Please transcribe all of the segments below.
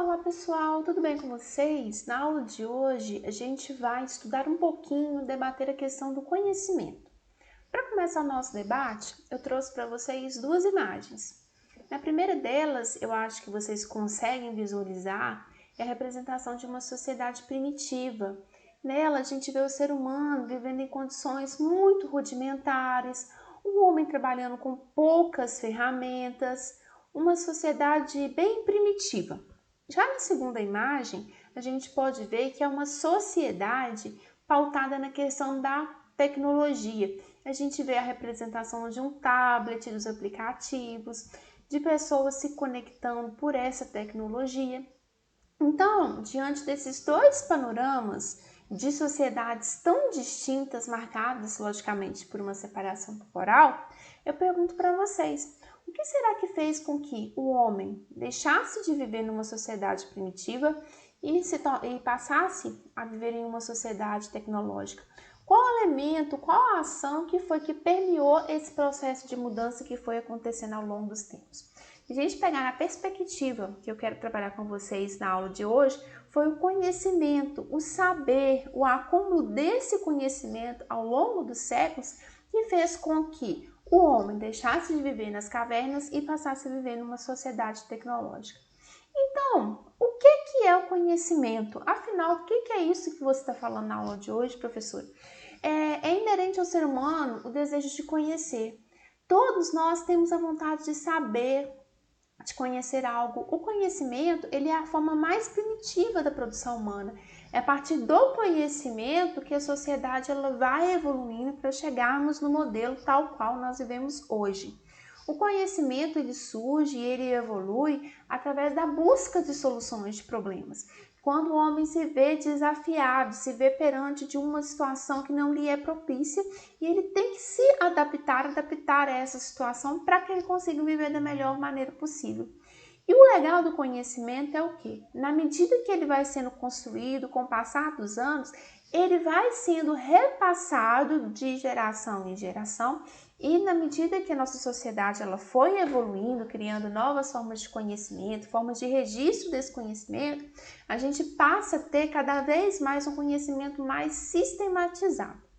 Olá pessoal, tudo bem com vocês? Na aula de hoje a gente vai estudar um pouquinho, debater a questão do conhecimento. Para começar o nosso debate, eu trouxe para vocês duas imagens. Na primeira delas, eu acho que vocês conseguem visualizar a representação de uma sociedade primitiva. Nela a gente vê o ser humano vivendo em condições muito rudimentares, um homem trabalhando com poucas ferramentas, uma sociedade bem primitiva. Já na segunda imagem, a gente pode ver que é uma sociedade pautada na questão da tecnologia. A gente vê a representação de um tablet, dos aplicativos, de pessoas se conectando por essa tecnologia. Então, diante desses dois panoramas de sociedades tão distintas, marcadas logicamente por uma separação temporal, eu pergunto para vocês: o que será que fez com que o homem deixasse de viver numa sociedade primitiva e passasse a viver em uma sociedade tecnológica? Qual elemento, qual a ação que foi que permeou esse processo de mudança que foi acontecendo ao longo dos tempos? Se a gente pegar na perspectiva que eu quero trabalhar com vocês na aula de hoje, foi o conhecimento, o saber, o acúmulo desse conhecimento ao longo dos séculos que fez com que o homem deixasse de viver nas cavernas e passasse a viver numa sociedade tecnológica. Então, o que é o conhecimento? Afinal, o que é isso que você está falando na aula de hoje, professor? É inerente ao ser humano o desejo de conhecer. Todos nós temos a vontade de saber, de conhecer algo. O conhecimento, ele é a forma mais primitiva da produção humana. É a partir do conhecimento que a sociedade ela vai evoluindo para chegarmos no modelo tal qual nós vivemos hoje. O conhecimento ele surge e ele evolui através da busca de soluções de problemas. Quando o homem se vê desafiado, se vê perante de uma situação que não lhe é propícia e ele tem que se adaptar a essa situação para que ele consiga viver da melhor maneira possível. E o legal do conhecimento é o quê? Na medida que ele vai sendo construído com o passar dos anos, ele vai sendo repassado de geração em geração e na medida que a nossa sociedade ela foi evoluindo, criando novas formas de conhecimento, formas de registro desse conhecimento, a gente passa a ter cada vez mais um conhecimento mais sistematizado.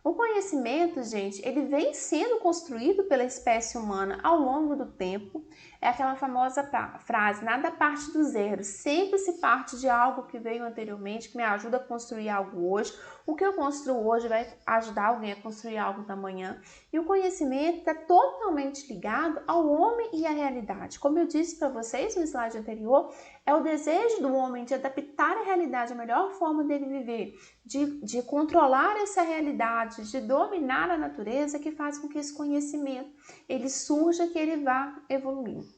O conhecimento, gente, ele vem sendo construído pela espécie humana ao longo do tempo. É aquela famosa frase, nada parte do zero, sempre se parte de algo que veio anteriormente, que me ajuda a construir algo hoje. O que eu construo hoje vai ajudar alguém a construir algo da manhã. E o conhecimento está totalmente ligado ao homem e à realidade. Como eu disse para vocês no slide anterior, é o desejo do homem de adaptar a realidade, a melhor forma dele viver, de controlar essa realidade, de dominar a natureza, que faz com que esse conhecimento ele surja, que ele vá evoluindo.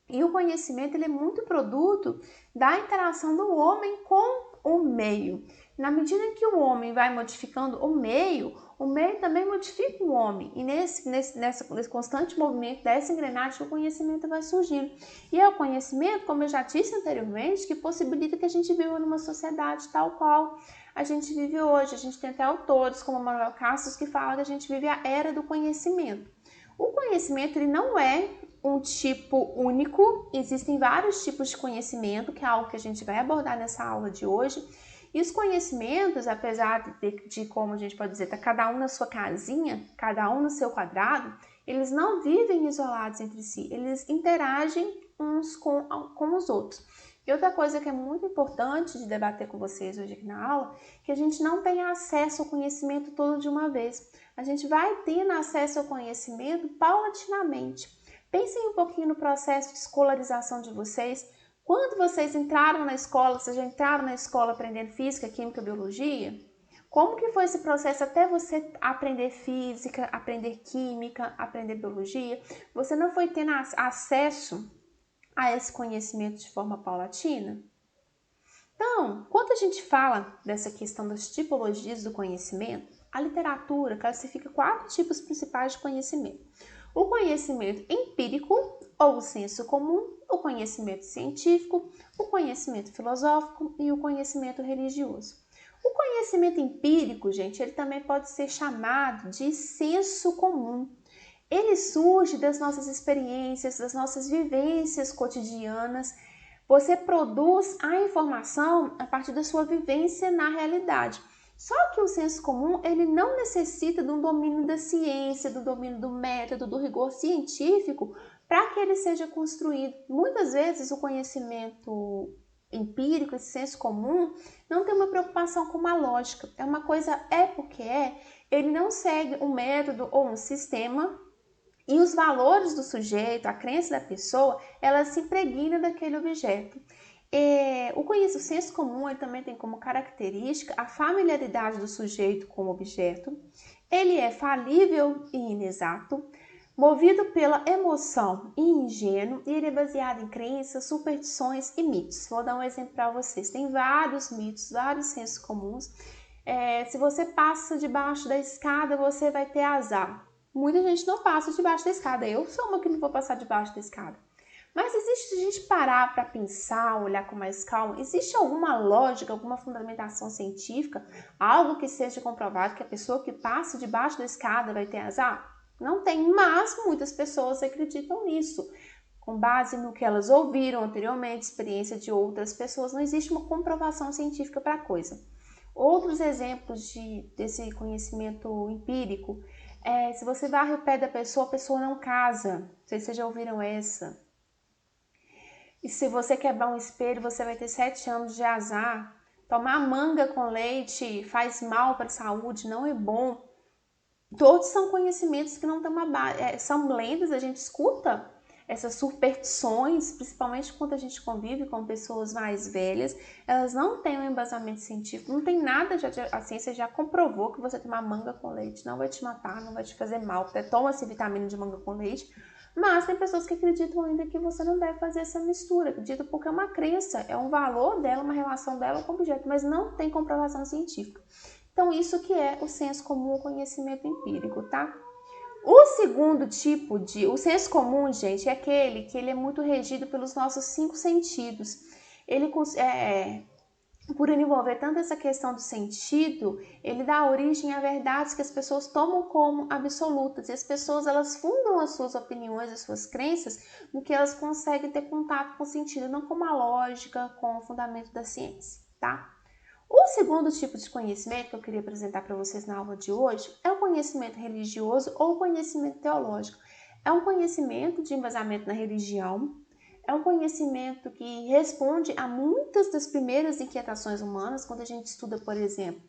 E o conhecimento ele é muito produto da interação do homem com o meio. Na medida que o homem vai modificando o meio também modifica o homem. E nesse constante movimento dessa engrenagem, o conhecimento vai surgindo. E é o conhecimento, como eu já disse anteriormente, que possibilita que a gente viva numa sociedade tal qual a gente vive hoje. A gente tem até autores como Manuel Castells que falam que a gente vive a era do conhecimento. O conhecimento ele não é um tipo único, existem vários tipos de conhecimento, que é algo que a gente vai abordar nessa aula de hoje. E os conhecimentos, apesar de como a gente pode dizer, tá cada um na sua casinha, cada um no seu quadrado, eles não vivem isolados entre si, eles interagem uns com os outros. E outra coisa que é muito importante de debater com vocês hoje aqui na aula, que a gente não tem acesso ao conhecimento todo de uma vez. A gente vai tendo acesso ao conhecimento paulatinamente. Pensem um pouquinho no processo de escolarização de vocês. Quando vocês entraram na escola, vocês já entraram na escola aprendendo física, química, biologia? Como que foi esse processo até você aprender física, aprender química, aprender biologia? Você não foi tendo acesso a esse conhecimento de forma paulatina? Então, quando a gente fala dessa questão das tipologias do conhecimento, a literatura classifica 4 tipos principais de conhecimento. O conhecimento empírico, ou o senso comum, o conhecimento científico, o conhecimento filosófico e o conhecimento religioso. O conhecimento empírico, gente, ele também pode ser chamado de senso comum. Ele surge das nossas experiências, das nossas vivências cotidianas, Você produz a informação a partir da sua vivência na realidade. Só que o senso comum, ele não necessita de um domínio da ciência, do domínio do método, do rigor científico para que ele seja construído. Muitas vezes o conhecimento empírico, esse senso comum, não tem uma preocupação com uma lógica. É uma coisa porque ele não segue um método ou um sistema e os valores do sujeito, a crença da pessoa, ela se impregna daquele objeto. O senso comum ele também tem como característica a familiaridade do sujeito com o objeto. Ele é falível e inexato, movido pela emoção e ingênuo, e ele é baseado em crenças, superstições e mitos. Vou dar um exemplo para vocês. Tem vários mitos, vários sensos comuns. Se você passa debaixo da escada, você vai ter azar. Muita gente não passa debaixo da escada. Eu sou uma que não vou passar debaixo da escada. Mas existe, se a gente parar para pensar, olhar com mais calma, existe alguma lógica, alguma fundamentação científica, algo que seja comprovado que a pessoa que passa debaixo da escada vai ter azar? Não tem, mas muitas pessoas acreditam nisso. Com base no que elas ouviram anteriormente, experiência de outras pessoas, não existe uma comprovação científica para a coisa. Outros exemplos desse conhecimento empírico, se você varre o pé da pessoa, a pessoa não casa. Não sei se vocês já ouviram essa. E se você quebrar um espelho, você vai ter 7 anos de azar. Tomar manga com leite faz mal para a saúde, não é bom. Todos são conhecimentos que não têm uma base, são lendas, a gente escuta essas superstições, principalmente quando a gente convive com pessoas mais velhas, elas não têm um embasamento científico, não tem nada, a ciência já comprovou que você tomar manga com leite não vai te matar, não vai te fazer mal, até toma-se vitamina de manga com leite, mas tem pessoas que acreditam ainda que você não deve fazer essa mistura, acreditam porque é uma crença, é um valor dela, uma relação dela com o objeto, mas não tem comprovação científica. Então, isso que é o senso comum, o conhecimento empírico, tá? O segundo tipo o senso comum, gente, é aquele que ele é muito regido pelos nossos 5 sentidos. Ele, por envolver tanto essa questão do sentido, ele dá origem a verdades que as pessoas tomam como absolutas. E as pessoas, elas fundam as suas opiniões, as suas crenças, no que elas conseguem ter contato com o sentido, não com a lógica, com o fundamento da ciência, tá? O segundo tipo de conhecimento que eu queria apresentar para vocês na aula de hoje é o conhecimento religioso ou conhecimento teológico. É um conhecimento de embasamento na religião, é um conhecimento que responde a muitas das primeiras inquietações humanas. Quando a gente estuda, por exemplo,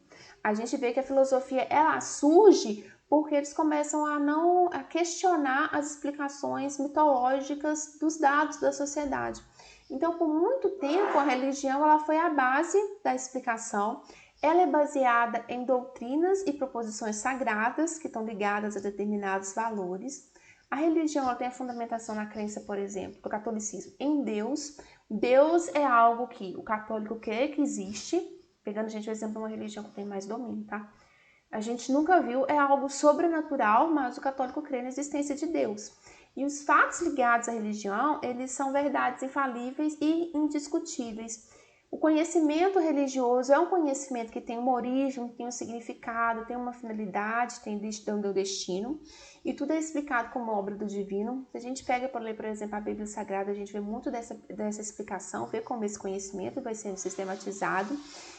a gente vê que a filosofia ela surge porque eles começam a questionar as explicações mitológicas dos dados da sociedade. Então, por muito tempo, a religião ela foi a base da explicação. Ela é baseada em doutrinas e proposições sagradas que estão ligadas a determinados valores. A religião ela tem a fundamentação na crença, por exemplo, do catolicismo em Deus. Deus é algo que o católico crê que existe. Pegando, a gente, o exemplo de uma religião que tem mais domínio, tá? A gente nunca viu, é algo sobrenatural, mas o católico crê na existência de Deus. E os fatos ligados à religião, eles são verdades infalíveis e indiscutíveis. O conhecimento religioso é um conhecimento que tem uma origem, tem um significado, tem uma finalidade, tem um destino, e tudo é explicado como obra do divino. Se a gente pega para ler, por exemplo, a Bíblia Sagrada, a gente vê muito dessa explicação, vê como esse conhecimento vai sendo sistematizado.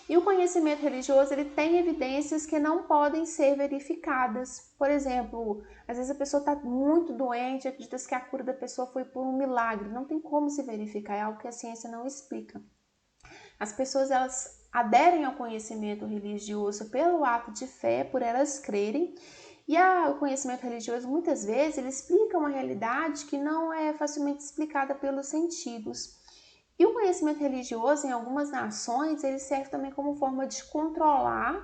E o conhecimento religioso, ele tem evidências que não podem ser verificadas. Por exemplo, às vezes a pessoa está muito doente, acredita que a cura da pessoa foi por um milagre. Não tem como se verificar, é algo que a ciência não explica. As pessoas, elas aderem ao conhecimento religioso pelo ato de fé, por elas crerem. E o conhecimento religioso, muitas vezes, ele explica uma realidade que não é facilmente explicada pelos sentidos. E o conhecimento religioso, em algumas nações, ele serve também como forma de controlar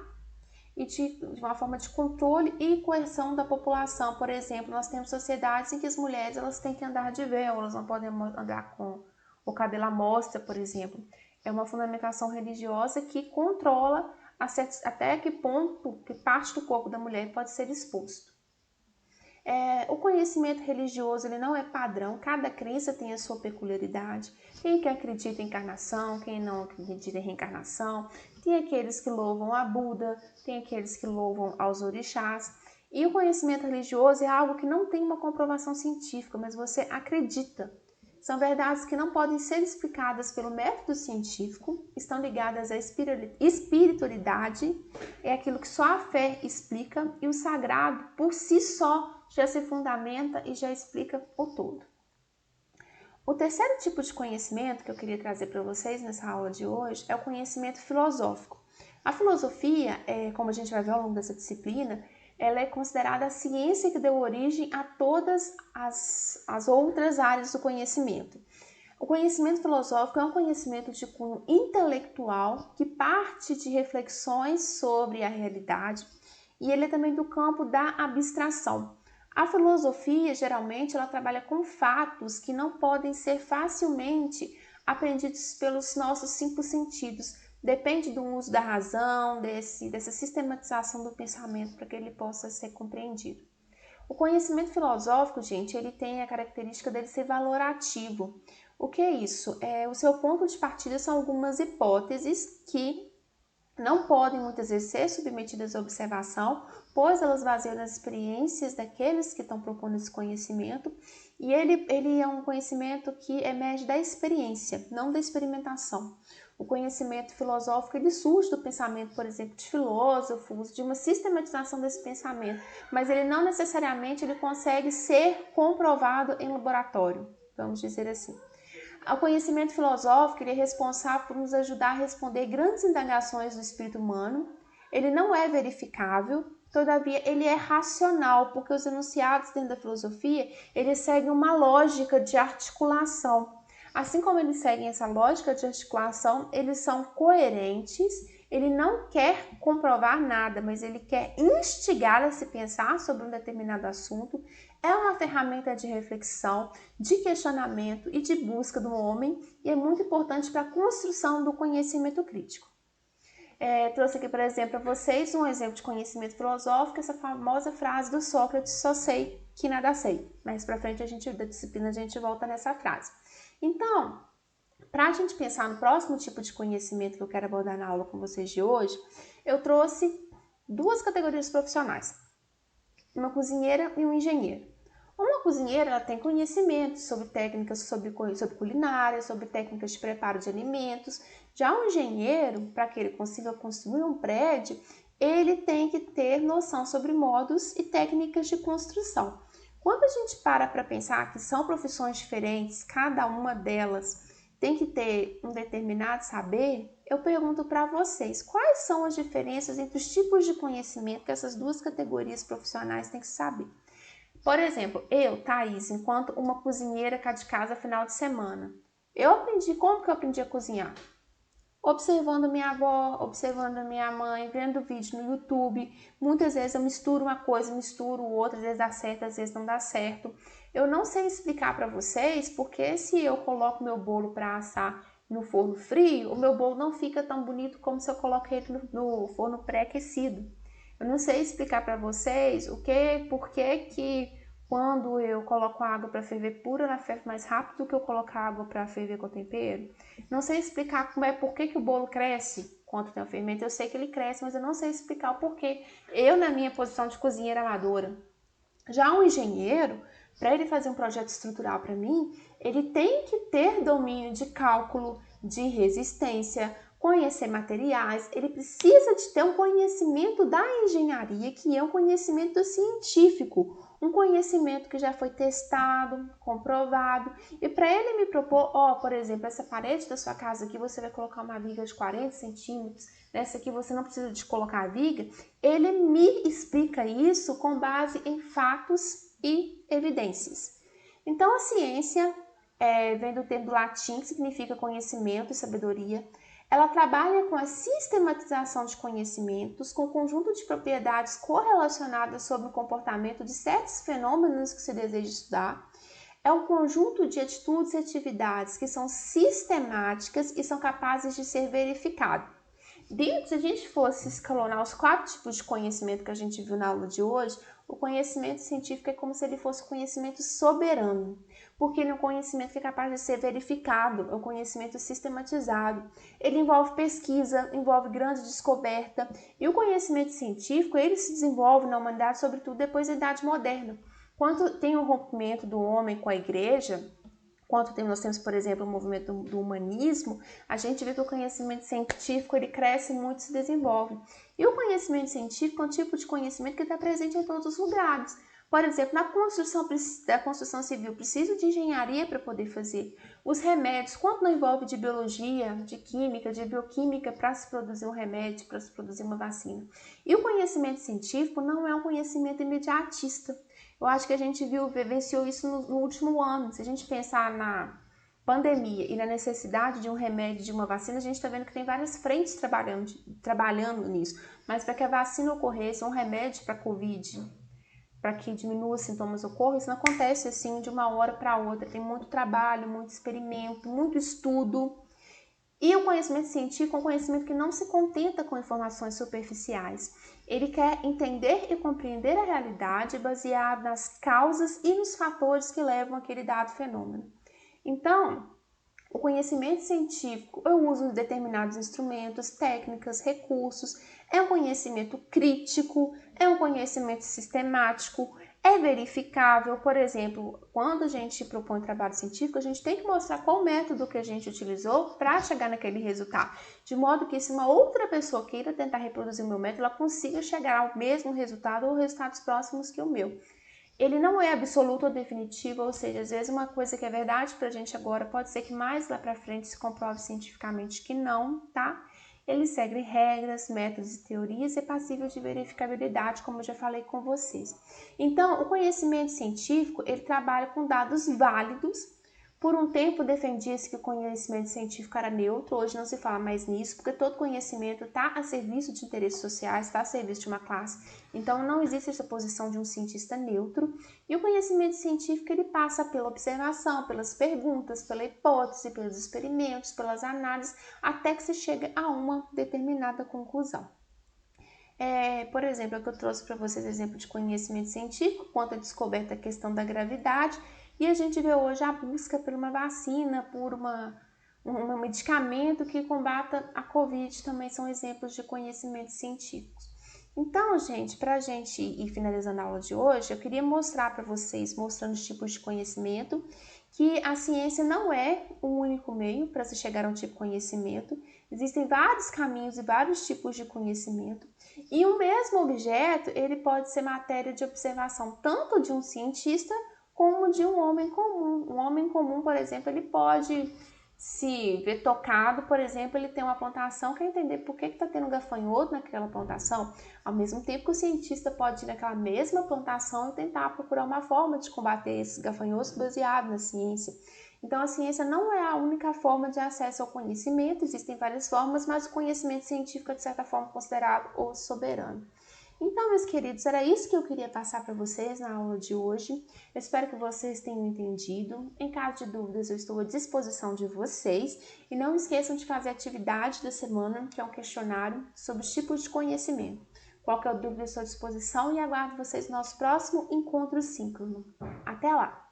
e de uma forma de controle e coerção da população. Por exemplo, nós temos sociedades em que as mulheres elas têm que andar de véu, elas não podem andar com o cabelo à mostra, por exemplo. É uma fundamentação religiosa que controla até que ponto, que parte do corpo da mulher pode ser exposto. O conhecimento religioso ele não é padrão, cada crença tem a sua peculiaridade. Tem quem acredita em encarnação, quem não acredita em reencarnação, tem aqueles que louvam a Buda, tem aqueles que louvam aos orixás. E o conhecimento religioso é algo que não tem uma comprovação científica, mas você acredita. São verdades que não podem ser explicadas pelo método científico, estão ligadas à espiritualidade, é aquilo que só a fé explica, e o sagrado, por si só, já se fundamenta e já explica o todo. O terceiro tipo de conhecimento que eu queria trazer para vocês nessa aula de hoje é o conhecimento filosófico. A filosofia, como a gente vai ver ao longo dessa disciplina, ela é considerada a ciência que deu origem a todas as outras áreas do conhecimento. O conhecimento filosófico é um conhecimento de cunho intelectual que parte de reflexões sobre a realidade e ele é também do campo da abstração. A filosofia, geralmente, ela trabalha com fatos que não podem ser facilmente aprendidos pelos nossos 5 sentidos. Depende do uso da razão, dessa sistematização do pensamento para que ele possa ser compreendido. O conhecimento filosófico, gente, ele tem a característica dele ser valorativo. O que é isso? O seu ponto de partida são algumas hipóteses que não podem muitas vezes ser submetidas à observação, pois elas baseiam nas experiências daqueles que estão propondo esse conhecimento, e ele é um conhecimento que emerge da experiência, não da experimentação. O conhecimento filosófico ele surge do pensamento, por exemplo, de filósofos, de uma sistematização desse pensamento, mas ele não necessariamente ele consegue ser comprovado em laboratório, vamos dizer assim. O conhecimento filosófico ele é responsável por nos ajudar a responder grandes indagações do espírito humano. Ele não é verificável, todavia ele é racional, porque os enunciados dentro da filosofia eles seguem uma lógica de articulação. Assim como eles seguem essa lógica de articulação, eles são coerentes, ele não quer comprovar nada, mas ele quer instigar a se pensar sobre um determinado assunto. É uma ferramenta de reflexão, de questionamento e de busca do homem e é muito importante para a construção do conhecimento crítico. Trouxe aqui, por exemplo, para vocês um exemplo de conhecimento filosófico, essa famosa frase do Sócrates, só sei que nada sei. Mais para frente, da disciplina, a gente volta nessa frase. Então, para a gente pensar no próximo tipo de conhecimento que eu quero abordar na aula com vocês de hoje, eu trouxe 2 categorias profissionais, uma cozinheira e um engenheiro. Uma cozinheira ela tem conhecimento sobre técnicas sobre culinária, sobre técnicas de preparo de alimentos. Já um engenheiro, para que ele consiga construir um prédio, ele tem que ter noção sobre modos e técnicas de construção. Quando a gente para pensar que são profissões diferentes, cada uma delas tem que ter um determinado saber, eu pergunto para vocês, quais são as diferenças entre os tipos de conhecimento que essas 2 categorias profissionais têm que saber? Por exemplo, eu, Thaís, enquanto uma cozinheira cá de casa final de semana, como que eu aprendi a cozinhar? Observando minha avó, observando minha mãe, vendo vídeo no YouTube. Muitas vezes eu misturo uma coisa, misturo outra, às vezes dá certo, às vezes não dá certo. Eu não sei explicar para vocês porque se eu coloco meu bolo para assar no forno frio, o meu bolo não fica tão bonito como se eu coloquei ele no forno pré-aquecido. Eu não sei explicar para vocês por que quando eu coloco a água para ferver pura, ela ferve mais rápido do que eu colocar água para ferver com tempero. Não sei explicar por que o bolo cresce quando tem o fermento. Eu sei que ele cresce, mas eu não sei explicar o porquê. Eu, na minha posição de cozinheira amadora. Já um engenheiro, para ele fazer um projeto estrutural para mim, ele tem que ter domínio de cálculo, de resistência, conhecer materiais, ele precisa de ter um conhecimento da engenharia, que é um conhecimento científico, um conhecimento que já foi testado, comprovado, e para ele me propor, por exemplo, essa parede da sua casa aqui, você vai colocar uma viga de 40 centímetros, nessa aqui você não precisa de colocar a viga, ele me explica isso com base em fatos e evidências. Então, a ciência vem do termo latim, que significa conhecimento e sabedoria. Ela trabalha com a sistematização de conhecimentos, com o conjunto de propriedades correlacionadas sobre o comportamento de certos fenômenos que se deseja estudar. É um conjunto de atitudes e atividades que são sistemáticas e são capazes de ser verificadas. Se a gente fosse escalonar os 4 tipos de conhecimento que a gente viu na aula de hoje, o conhecimento científico é como se ele fosse conhecimento soberano, porque ele é um conhecimento que é capaz de ser verificado, é um conhecimento sistematizado. Ele envolve pesquisa, envolve grande descoberta, e o conhecimento científico ele se desenvolve na humanidade, sobretudo depois da Idade Moderna. Quando tem o rompimento do homem com a igreja, nós temos, por exemplo, o movimento do humanismo, a gente vê que o conhecimento científico ele cresce muito e se desenvolve. E o conhecimento científico é um tipo de conhecimento que está presente em todos os lugares. Por exemplo, na construção civil, preciso de engenharia para poder fazer. Os remédios, quanto não envolve de biologia, de química, de bioquímica para se produzir um remédio, para se produzir uma vacina. E o conhecimento científico não é um conhecimento imediatista. Eu acho que a gente vivenciou isso no último ano. Se a gente pensar na pandemia e na necessidade de um remédio, de uma vacina, a gente está vendo que tem várias frentes trabalhando nisso. Mas para que a vacina ocorresse, um remédio para a Covid, para que diminua os sintomas ocorram, isso não acontece assim de uma hora para outra. Tem muito trabalho, muito experimento, muito estudo. E o conhecimento científico é um conhecimento que não se contenta com informações superficiais. Ele quer entender e compreender a realidade baseada nas causas e nos fatores que levam àquele dado fenômeno. Então, o conhecimento científico, eu uso determinados instrumentos, técnicas, recursos, é um conhecimento crítico, é um conhecimento sistemático, é verificável. Por exemplo, quando a gente propõe um trabalho científico, a gente tem que mostrar qual método que a gente utilizou para chegar naquele resultado, de modo que se uma outra pessoa queira tentar reproduzir o meu método, ela consiga chegar ao mesmo resultado ou resultados próximos que o meu. Ele não é absoluto ou definitivo, ou seja, às vezes uma coisa que é verdade pra gente agora pode ser que mais lá pra frente se comprove cientificamente que não, tá? Ele segue regras, métodos e teorias e é passível de verificabilidade, como eu já falei com vocês. Então, o conhecimento científico, ele trabalha com dados válidos. Por um tempo defendia-se que o conhecimento científico era neutro, hoje não se fala mais nisso, porque todo conhecimento está a serviço de interesses sociais, está a serviço de uma classe. Então não existe essa posição de um cientista neutro. E o conhecimento científico ele passa pela observação, pelas perguntas, pela hipótese, pelos experimentos, pelas análises, até que se chega a uma determinada conclusão. Por exemplo, é que eu trouxe para vocês exemplo de conhecimento científico quanto à descoberta da questão da gravidade, e a gente vê hoje a busca por uma vacina, por um medicamento que combata a Covid, também são exemplos de conhecimentos científicos. Então, gente, para a gente ir finalizando a aula de hoje, eu queria mostrar para vocês, mostrando os tipos de conhecimento, que a ciência não é o único meio para se chegar a um tipo de conhecimento. Existem vários caminhos e vários tipos de conhecimento. E o mesmo objeto, ele pode ser matéria de observação tanto de um cientista como de um homem comum. Um homem comum, por exemplo, ele pode se ver tocado, por exemplo, ele tem uma plantação, quer entender por que está tendo gafanhoto naquela plantação, ao mesmo tempo que o cientista pode ir naquela mesma plantação e tentar procurar uma forma de combater esses gafanhotos baseado na ciência. Então, a ciência não é a única forma de acesso ao conhecimento, existem várias formas, mas o conhecimento científico é, de certa forma, considerado o soberano. Então, meus queridos, era isso que eu queria passar para vocês na aula de hoje. Eu espero que vocês tenham entendido. Em caso de dúvidas, eu estou à disposição de vocês. E não esqueçam de fazer a atividade da semana, que é um questionário sobre os tipos de conhecimento. Qualquer dúvida, eu estou à disposição e aguardo vocês no nosso próximo encontro síncrono. Até lá!